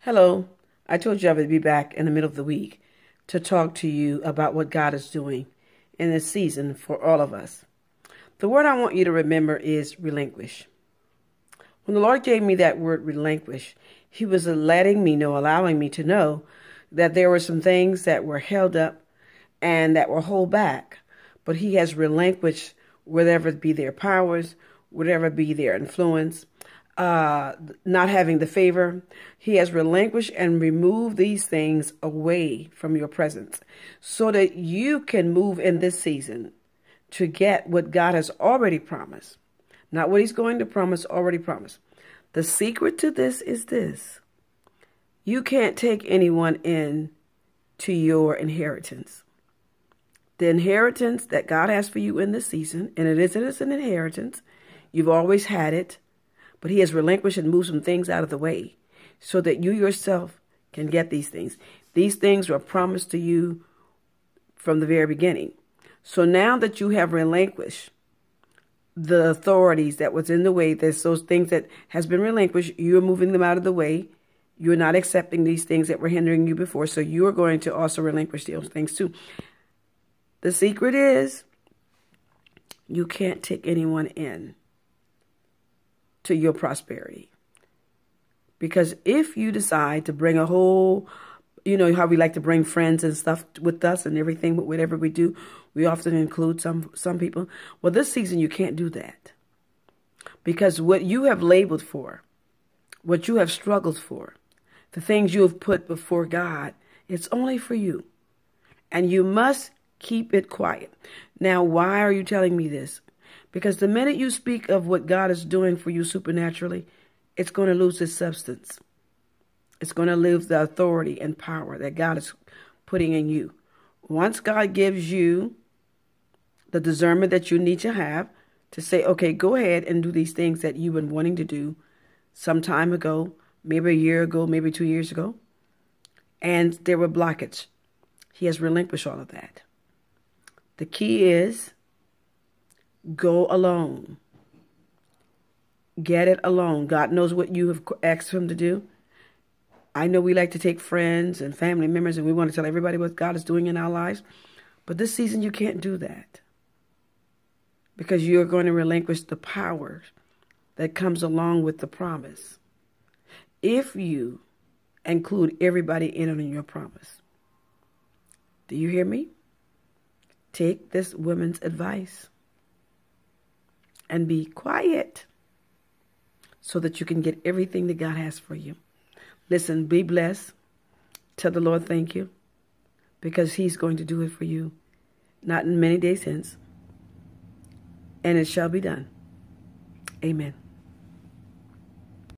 Hello. I told you I would be back in the middle of the week to talk to you about what God is doing in this season for all of us. The word I want you to remember is relinquish. When the Lord gave me that word relinquish, He was letting me know, allowing me to know that there were some things that were held up and that were held back. But He has relinquished whatever be their powers, whatever be their influence, not having the favor. He has relinquished and removed these things away from your presence so that you can move in this season to get what God has already promised. Not what He's going to promise, already promised. The secret to this is this. You can't take anyone in to your inheritance. The inheritance that God has for you in this season, and it is an inheritance. You've always had it. But He has relinquished and moved some things out of the way so that you yourself can get these things. These things were promised to you from the very beginning. So now that you have relinquished the authorities that was in the way, there's those things that has been relinquished, you're moving them out of the way. You're not accepting these things that were hindering you before, so you're going to also relinquish those things too. The secret is you can't take anyone in to your prosperity. Because if you decide to bring a whole, how we like to bring friends and stuff with us and everything, but whatever we do, we often include some people. Well, this season you can't do that. Because what you have labored for, what you have struggled for, the things you have put before God, it's only for you. And you must keep it quiet. Now, why are you telling me this? Because the minute you speak of what God is doing for you supernaturally, it's going to lose its substance. It's going to lose the authority and power that God is putting in you. Once God gives you the discernment that you need to have to say, okay, go ahead and do these things that you've been wanting to do some time ago, maybe a year ago, maybe 2 years ago, and there were blockages. He has relinquished all of that. The key is go alone. Get it alone. God knows what you have asked Him to do. I know we like to take friends and family members and we want to tell everybody what God is doing in our lives. But this season you can't do that. Because you're going to relinquish the power that comes along with the promise. If you include everybody in on your promise. Do you hear me? Take this woman's advice. And be quiet so that you can get everything that God has for you. Listen, be blessed. Tell the Lord thank you because He's going to do it for you. Not in many days hence. And it shall be done. Amen.